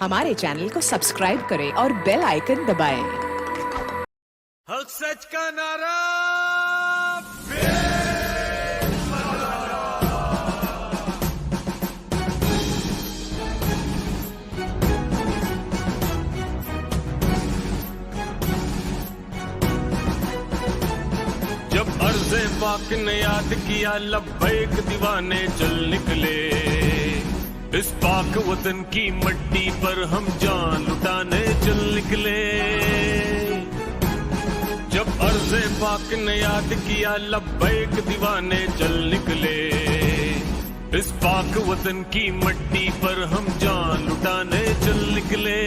हमारे चैनल को सब्सक्राइब करें और बेल आइकन दबाएं। हक सच का नारा। जब अर्ज़े पाक ने याद किया लब्बैक दीवाने चल निकले, इस पाक वतन की मट्टी पर हम जान लुटाने चल निकले। जब अर्ज़े पाक ने याद किया लब्बैक दीवाने चल निकले, इस पाक वतन की मट्टी पर हम जान लुटाने चल निकले।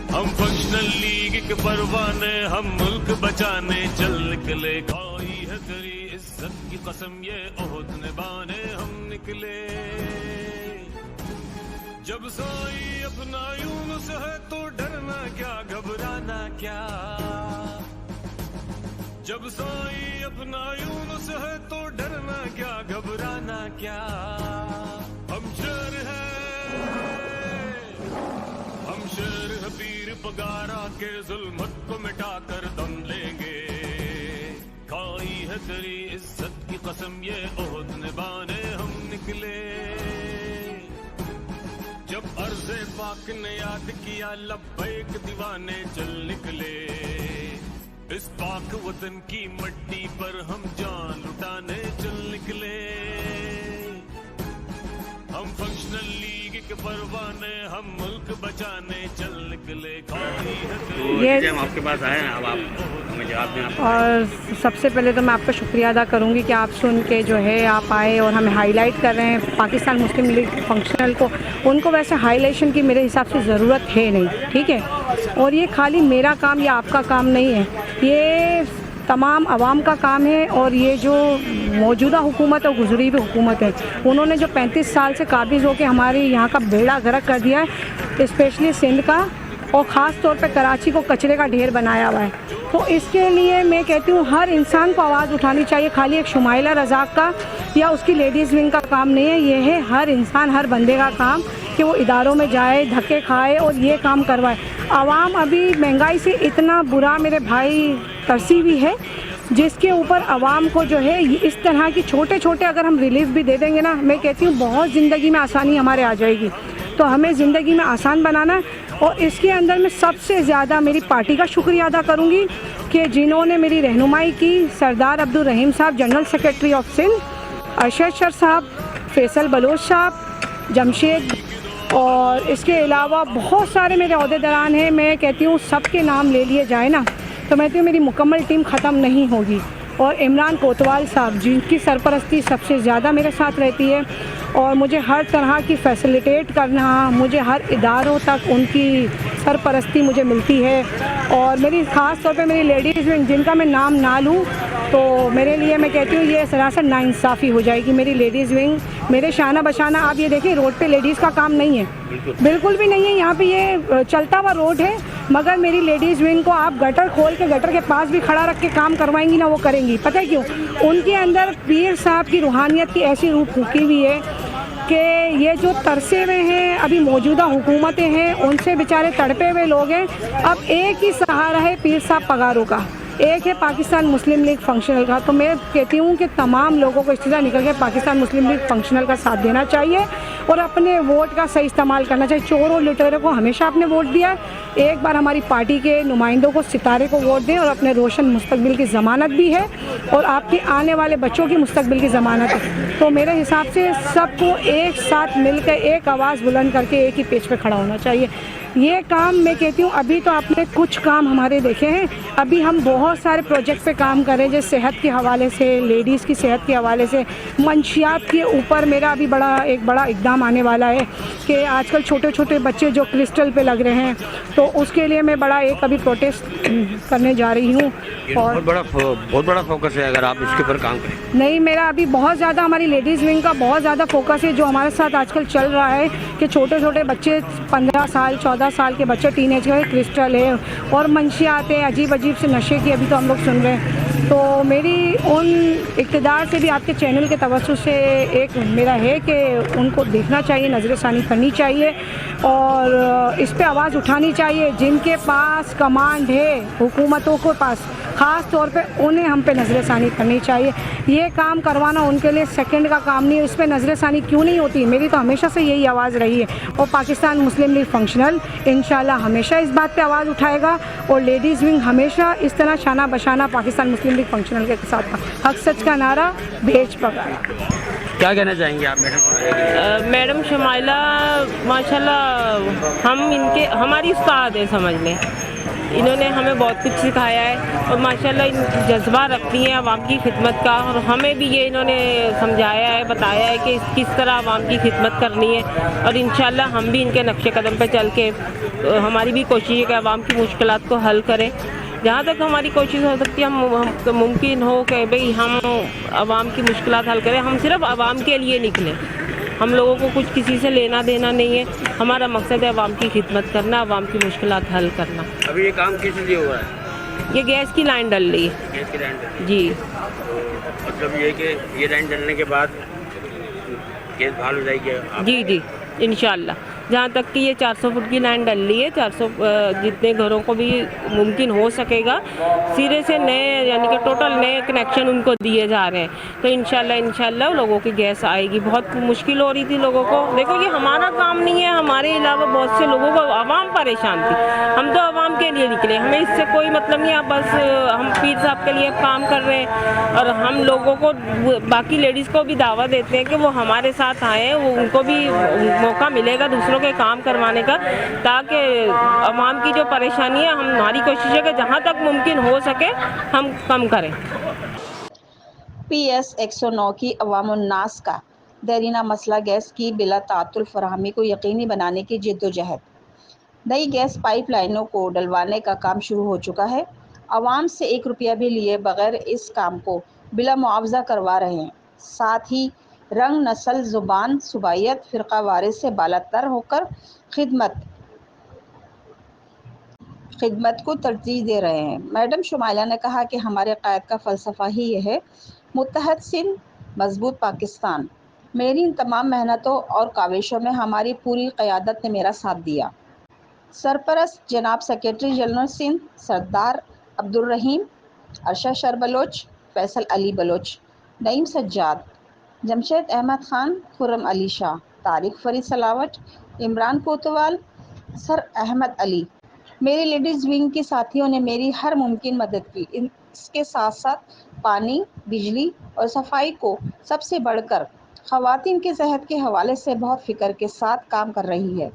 हम फंक्शनल लीग के परवाने, हम मुल्क बचाने चल निकले। खाई है तेरी इज्जत की कसम ये ओहद निभाने हम निकले। जब साई अपना यूनुस है तो डरना क्या घबराना क्या। जब साई अपना यूनुस है तो डरना क्या घबराना क्या। हम शेर हैं, हम शेर है पीर पगारा के जुल्मत को मिटाकर दम लेंगे। खाई है तेरी इज्जत की कसम ये ओहद निभाने हम निकले। जब अर्ज़े पाक ने याद किया लब्बैक दीवाने चल निकले, इस पाक वतन की मट्टी पर हम जान लुटाने चल निकले। हम फंक्शनल लीग के परवाने, हम मुल्क बचाने चल निकले। ये हम आपके पास आए हैं, अब आप हमें जवाब दें। और सबसे पहले तो मैं आपका शुक्रिया अदा करूंगी कि आप सुन के जो है आप आए और हमें हाईलाइट कर रहे हैं पाकिस्तान मुस्लिम लीग फंक्शनल को। उनको वैसे हाईलाइशन की मेरे हिसाब से ज़रूरत है नहीं, ठीक है। और ये खाली मेरा काम या आपका काम नहीं है, ये तमाम आवाम का काम है। और ये जो मौजूदा हुकूमत और गुजरी हुई हुकूमत है, उन्होंने जो 35 साल से काबिज़ होकर हमारे यहाँ का बेड़ा गर्क कर दिया है, स्पेशली सिंध का, और ख़ास तौर पे कराची को कचरे का ढेर बनाया हुआ है। तो इसके लिए मैं कहती हूँ हर इंसान को आवाज़ उठानी चाहिए। खाली एक शुमाइला रज़ाक का या उसकी लेडीज़ विंग का काम नहीं है, ये है हर इंसान, हर बंदे का काम कि वो इदारों में जाए, धक्के खाए और ये काम करवाए। आवाम अभी महंगाई से इतना बुरा मेरे भाई तरसी भी है, जिसके ऊपर आवाम को जो है इस तरह की छोटे छोटे अगर हम रिलीफ भी दे देंगे ना, मैं कहती हूँ बहुत ज़िंदगी में आसानी हमारे आ जाएगी। तो हमें ज़िंदगी में आसान बनाना। और इसके अंदर मैं सबसे ज़्यादा मेरी पार्टी का शुक्रिया अदा करूँगी कि जिन्होंने मेरी रहनुमाई की। सरदार Abdul Rahim Sahab general secretary of Sindh, Arshad sir Sahab, Faisal Bloch साहब, जमशेद, और इसके अलावा बहुत सारे मेरे अहदेदारान हैं। मैं कहती हूँ सबके नाम ले लिए जाए ना तो मैं कहती हूँ मेरी मुकम्मल टीम ख़त्म नहीं होगी। और इमरान कोतवाल साहब जिनकी सरपरस्ती सबसे ज़्यादा मेरे साथ रहती है और मुझे हर तरह की फैसिलिटेट करना, मुझे हर इदारों तक उनकी सरपरस्ती मुझे मिलती है। और मेरी ख़ास तौर पे मेरी लेडीज़ विंग, जिनका मैं नाम ना लूँ तो मेरे लिए मैं कहती हूँ ये सरासर नाइंसाफ़ी हो जाएगी। मेरी लेडीज़ विंग मेरे शाना बशाना, आप ये देखिए रोड पे लेडीज़ का काम नहीं है, बिल्कुल भी नहीं है। यहाँ पे ये चलता हुआ रोड है, मगर मेरी लेडीज़ विंग को आप गटर खोल के गटर के पास भी खड़ा रख के काम करवाएंगी ना, वो करेंगी। पता है क्यों? उनके अंदर पीर साहब की रूहानियत की ऐसी रूह फूकी हुई है कि ये जो तरसे हुए हैं अभी मौजूदा हुकूमतें हैं, उनसे बेचारे तड़पे हुए लोग हैं। अब एक ही सहारा है पीर साहब पगारों का, एक है पाकिस्तान मुस्लिम लीग फंक्शनल का। तो मैं कहती हूँ कि तमाम लोगों को इस तरह निकल के पाकिस्तान मुस्लिम लीग फंक्शनल का साथ देना चाहिए और अपने वोट का सही इस्तेमाल करना चाहिए। चोर और लुटेरों को हमेशा आपने वोट दिया, एक बार हमारी पार्टी के नुमाइंदों को, सितारे को वोट दें। और अपने रोशन मुस्तकबिल की ज़मानत भी है और आपके आने वाले बच्चों की मुस्तकबिल की ज़मानत है। तो मेरे हिसाब से सबको एक साथ मिलकर एक आवाज़ बुलंद करके एक ही पेज पे खड़ा होना चाहिए। ये काम मैं कहती हूँ अभी तो आपने कुछ काम हमारे देखे हैं, अभी हम बहुत सारे प्रोजेक्ट पे काम कर रहे हैं, जैसे सेहत के हवाले से, लेडीज़ की सेहत के हवाले से, मंशियात के ऊपर मेरा अभी एक बड़ा इक़दाम आने वाला है कि आजकल छोटे छोटे बच्चे जो क्रिस्टल पे लग रहे हैं, तो उसके लिए मैं बड़ा एक अभी प्रोटेस्ट करने जा रही हूँ। और बहुत बड़ा फोकस है अगर आप इसके ऊपर काम करें। नहीं, मेरा अभी बहुत ज़्यादा हमारी लेडीज़ विंग का बहुत ज़्यादा फोकस है। जो हमारे साथ आजकल चल रहा है कि छोटे छोटे बच्चे 15 साल 14 12 साल के बच्चे टीनेज के, क्रिस्टल है और मंशियात है, अजीब अजीब से नशे की अभी तो हम लोग सुन रहे हैं। तो मेरी उन इक़्तिदार से भी आपके चैनल के तवज्जो से एक मेरा है कि उनको देखना चाहिए, नज़रसानी करनी चाहिए और इस पे आवाज़ उठानी चाहिए। जिनके पास कमांड है हुकूमतों के पास, ख़ास तौर पे उन्हें हम पे नज़रसानी करनी चाहिए। ये काम करवाना उनके लिए सेकंड का काम नहीं है। इस पे नज़रसानी क्यों नहीं होती? मेरी तो हमेशा से यही आवाज़ रही है और पाकिस्तान मुस्लिम लीग फंक्शनल इंशाल्लाह हमेशा इस बात पे आवाज़ उठाएगा और लेडीज़ विंग हमेशा इस तरह शाना बशाना पाकिस्तान मुस्लिम लीग फंक्शनल के साथ हक सच का नारा भेज पकाया। क्या कहना चाहेंगे आप मैडम? मैडम शमाइला माशाल्लाह हमारी उस्ताद है, समझ लें। इन्होंने हमें बहुत कुछ सिखाया है और माशाल्लाह जज्बा रखती हैं आवाम की खिदमत का, और हमें भी ये इन्होंने समझाया है, बताया है कि किस तरह आवाम की खिदमत करनी है। और इंशाल्लाह हम भी इनके नक्शे कदम पे चल के हमारी भी कोशिश है कि आवाम की मुश्किलात को हल करें। जहाँ तक हमारी कोशिश हो सकती है, हम मुमकिन हो कि भाई हम आवाम की मुश्किलात हल करें। हम सिर्फ आवाम के लिए निकलें, हम लोगों को कुछ किसी से लेना देना नहीं है। हमारा मकसद है आवाम की खिदमत करना, आवाम की मुश्किलात हल करना। अभी ये काम किस लिए हुआ है? ये गैस की लाइन डल रही है। गैस की लाइन डल जी, मतलब ये कि ये लाइन डलने के बाद गैस बहाल हो जाएगी? जी जी इंशाल्लाह। जहाँ तक कि ये 400 फुट की लाइन डल रही है, 400 जितने घरों को भी मुमकिन हो सकेगा सिरे से नए, यानी कि टोटल नए कनेक्शन उनको दिए जा रहे हैं। तो इंशाल्लाह लोगों की गैस आएगी। बहुत मुश्किल हो रही थी लोगों को। देखो ये हमारा काम नहीं है, हमारे अलावा बहुत से लोगों को आवाम परेशान थी। हम तो आवाम के लिए निकले, हमें इससे कोई मतलब नहीं है। बस हम पीर साहब के लिए काम कर रहे हैं और हम लोगों को, बाकी लेडीज़ को भी दावा देते हैं कि वो हमारे साथ आएँ, वो उनको भी मौका मिलेगा दूसरों के काम करवाने का, ताकि आवाम की जो परेशानी है, हमारी कोशिश है कि जहाँ तक मुमकिन हो सके हम कम करें। PS 109 की अवामुन्नास का देरीना मसला गैस की बिला तातुल फराहमी को यकीनी बनाने की जिद्दोजहद। नई गैस पाइपलाइनों को डलवाने का काम शुरू हो चुका है। आवाम से 1 रुपया भी लिए बगैर इस काम को बिला मुआवजा करवा रहे हैं। साथ ही रंग, नस्ल, ज़ुबान, सुबाइयत, फ़िरका वारिस से बालातर होकर खिदमत को तरजीह दे रहे हैं। मैडम शुमाइला ने कहा कि हमारे क़ायद का फ़लसफ़ा ही यह है, मुत्तहद सिंध, मज़बूत पाकिस्तान। मेरी इन तमाम मेहनतों और काविशों में हमारी पूरी क़यादत ने मेरा साथ दिया। सरपरस्त जनाब secretary general Sindh Sardar Abdul Rahim, Arshad Shar Baloch, Faisal Ali Baloch, Naeem Sajjad, Jamshed Ahmed Khan, Khurram Ali Shah, Tariq Farid Salawat, Imran Kotwal, sir Ahmad Ali, मेरे लेडीज़ विंग के साथियों ने मेरी हर मुमकिन मदद की। इसके साथ साथ पानी, बिजली और सफाई को सबसे बढ़कर ख़वातीन की सेहत के हवाले से बहुत फ़िक्र के साथ काम कर रही है।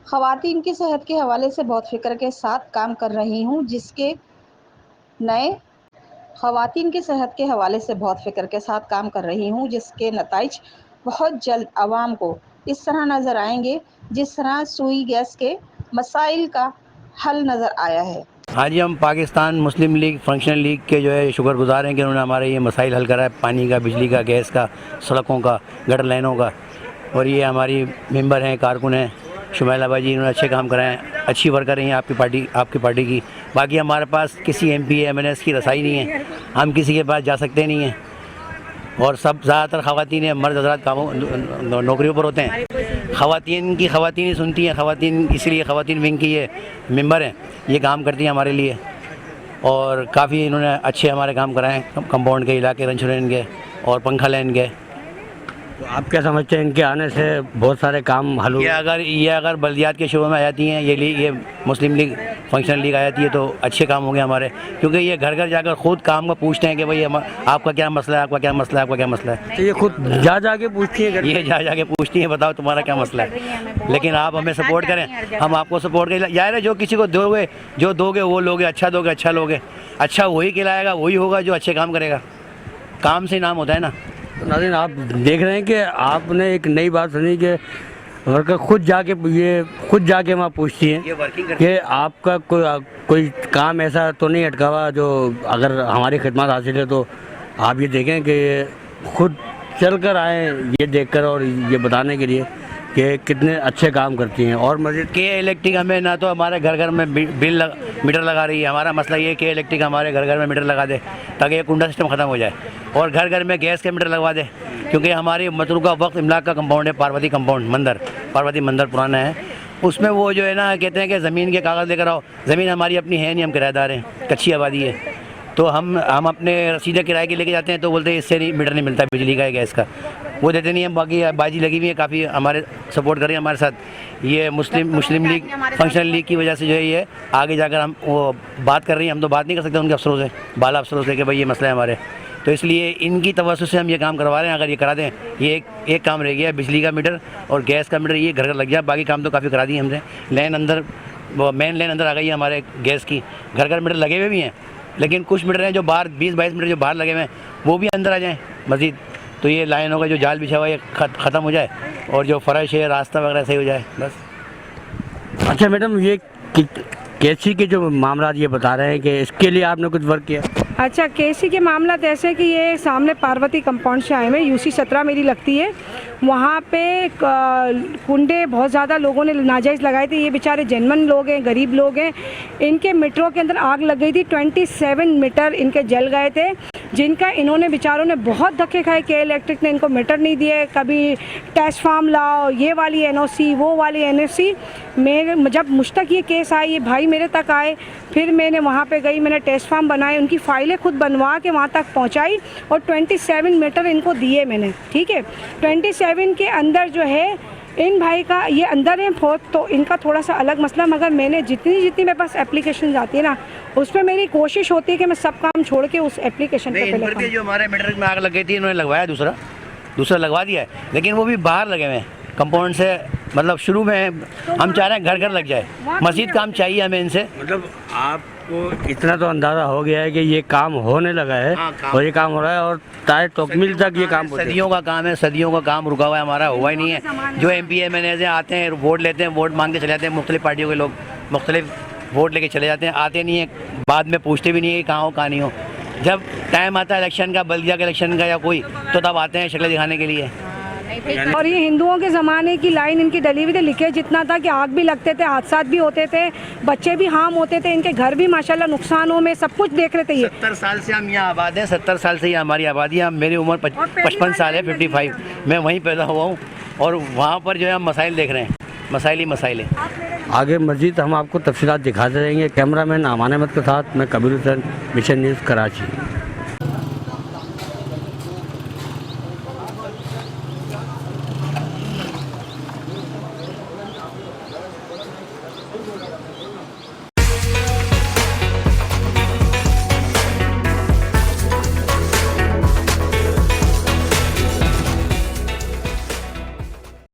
ख़वातीन की सेहत के हवाले से बहुत फ़िक्र के साथ काम कर रही हूँ, जिसके नताइज बहुत जल्द आवाम को इस तरह नज़र आएंगे जिस तरह सुई गैस के मसाइल का हल नज़र आया है। हाँ जी, हम पाकिस्तान मुस्लिम लीग फंक्शनल लीग के जो है शुक्रगुजार हैं कि उन्होंने हमारे ये मसाइल हल करा है, पानी का, बिजली का, गैस का, सड़कों का, गटर लाइनों का। और ये हमारी मेंबर हैं, कारकुन हैं शुमाइला बाजी, इन्होंने अच्छे काम कराए हैं, अच्छी वर्कर हैं आपकी पार्टी की। बाकी हमारे पास किसी MP MNS की रसाई नहीं है, हम किसी के पास जा सकते नहीं हैं और सब ज़्यादातर ख़वातीन हैं, मर्द हज़रात कामों नौकरियों पर होते हैं। ख़वातीन ही सुनती हैं, ख़वातीन, इसलिए ख़वातीन विंग की ये मेंबर हैं, ये काम करती हैं हमारे लिए और काफ़ी इन्होंने अच्छे हमारे काम कराएँ, कंपाउंड के, इलाके, रंचुरन के और पंखा लाइन के। तो आप क्या समझते हैं इनके आने से बहुत सारे काम हल? ये अगर बल्दियात के शोबे में आ जाती हैं, ये मुस्लिम लीग फंक्शनल लीग आ जाती है तो अच्छे काम होंगे हमारे, क्योंकि ये घर घर जाकर खुद काम को पूछते हैं कि भाई आपका क्या मसला है, आपका क्या मसला है, आपका क्या मसला है। तो ये खुद जा के पूछती है? ये जा के पूछती हैं, बताओ तुम्हारा क्या मसला है। लेकिन आप हमें सपोर्ट करें, हम आपको सपोर्ट करें। यार है, जो किसी को जो दोगे वो लोगे, अच्छा दोगे अच्छा लोगे, अच्छा वही खिलाएगा, वही होगा जो अच्छे काम करेगा। काम से नाम होता है ना। तो नाज़रीन, आप देख रहे हैं कि आपने एक नई बात सुनी कि वर्कर खुद जाके वहाँ पूछती हैं कि आपका कोई काम ऐसा तो नहीं अटका हुआ जो अगर हमारी खिदमत हासिल है। तो आप ये देखें कि खुद चल कर आए ये देखकर और ये बताने के लिए कि कितने अच्छे काम करती हैं। और मस्जिद के इलेक्ट्रिक हमें ना तो हमारे घर घर में मीटर लगा रही है। हमारा मसला ये है कि इलेक्ट्रिक हमारे घर घर में मीटर लगा दे ताकि ये कुंडा सिस्टम ख़त्म हो जाए, और घर घर में गैस के मीटर लगवा दे, क्योंकि हमारी मतरूका वक्त इमलाक का कंपाउंड है, पार्वती कंपाउंड मंदिर, पार्वती मंदिर पुराना है, उसमें वो जो है ना कहते हैं कि ज़मीन के कागज़ लेकर आओ। ज़मीन हमारी अपनी है नहीं, हम किराएदार हैं, कच्ची आबादी है, तो हम अपने रसीदे किराए के लेके जाते हैं तो बोलते हैं इससे नहीं मीटर नहीं मिलता बिजली का, गैस का, वो देते नहीं हैं। बाकी बाजी लगी हुई है, काफ़ी हमारे सपोर्ट कर रही है हमारे साथ। ये मुस्लिम लीग फंक्शनल लीग की वजह से जो है ये आगे जाकर हम वो बात कर रही हैं। हम तो बात नहीं कर सकते उनके अफसरों से, बाला अफसरों से कि भाई ये मसला है हमारे, तो इसलिए इनकी तवज्जो से हम ये काम करवा रहे हैं। अगर ये करा दें, ये एक काम रह गया, बिजली का मीटर और गैस का मीटर, ये घर घर लग जाए, बाकी काम तो काफ़ी करा दिए हमने। लाइन अंदर, वो मेन लाइन अंदर आ गई है हमारे गैस की, घर घर मीटर लगे हुए भी हैं, लेकिन कुछ मीटर हैं जो बाहर 20-22 मीटर जो बाहर लगे हुए हैं वो भी अंदर आ जाएँ मज़ीद, तो ये लाइनों का जो जाल बिछा हुआ है ये ख़त्म हो जाए और जो फ़र्श है, रास्ता वगैरह सही हो जाए बस। अच्छा मैडम, ये केसी के जो मामला ये बता रहे हैं कि इसके लिए आपने कुछ वर्क किया? अच्छा, केसी के मामला ऐसे कि ये सामने पार्वती कंपाउंड से आए हुए, यूसी 17 मेरी लगती है, वहाँ पे कुंडे बहुत ज़्यादा लोगों ने नाजायज़ लगाए थे। ये बेचारे जेनवन लोग हैं, गरीब लोग हैं, इनके मीटरों के अंदर आग लग गई थी। 27 मीटर इनके जल गए थे, जिनका इन्होंने बेचारों ने बहुत धक्के खाए। के इलेक्ट्रिक ने इनको मीटर नहीं दिए, कभी टेस्ट फार्म लाओ, ये वाली एनओसी, वो वाली एनओसी। मेरे जब मुझ तक ये केस आए, ये भाई मेरे तक आए, फिर मैंने वहाँ पे गई, मैंने टेस्ट फार्म बनाए, उनकी फाइलें खुद बनवा के वहाँ तक पहुँचाई और 27 मीटर इनको दिए मैंने, ठीक है। 27 के अंदर जो है इन भाई का ये अंदर है फोर्थ, तो इनका थोड़ा सा अलग मसला, मगर मैंने जितनी मेरे पास एप्लीकेशन आती है ना, उसमें मेरी कोशिश होती है कि मैं सब काम छोड़ के उस एप्लीकेशन पे पहले। जो हमारे मीटर में आग लग गई थी, इन्होंने लगवाया दूसरा लगवा दिया है, लेकिन वो भी बाहर लगे हुए हैं कंपाउंड से, मतलब शुरू में हम चाह रहे हैं घर घर लग जाए, मज़ीद काम चाहिए हमें इनसे। मतलब आपको इतना तो अंदाज़ा हो गया है कि ये काम होने लगा है। हाँ, और ये काम हो रहा है और ताए तकमील तक ये काम सदियों का काम है, सदियों का काम रुका हुआ है हमारा, हुआ ही नहीं है। जो MP MNA आते हैं, वोट लेते हैं, वोट मांग के चले जाते हैं, मुख्तलिफ पार्टियों के लोग मुख्तलिफ वोट लेके चले जाते हैं, आते नहीं है, बाद में पूछते भी नहीं है कहाँ हो कहाँ नहीं हो। जब टाइम आता है इलेक्शन का, बल्दिया के इलेक्शन का या कोई, तो तब आते हैं शक्लें दिखाने के लिए। और ये हिंदुओं के ज़माने की लाइन इनकी डली हुई थी, लिखे जितना था कि आग भी लगते थे, हादसात भी होते थे, बच्चे भी हार्म होते थे, इनके घर भी माशाल्लाह नुकसानों में सब कुछ देख रहे थे। ये 70 साल से हम यहाँ आबाद हैं, 70 साल से ये हमारी आबादी है। मेरी उम्र 55 साल है, 55, मैं वहीं पैदा हुआ हूँ और वहाँ पर जो है हम मसाइल देख रहे हैं, मसाइल हैं। आगे मज़ीद हम आपको तफसीलात दिखाते रहेंगे। कैमरामैन अमान अहमद के साथ मैं कबीर हुसैन, मिशन न्यूज़ कराची।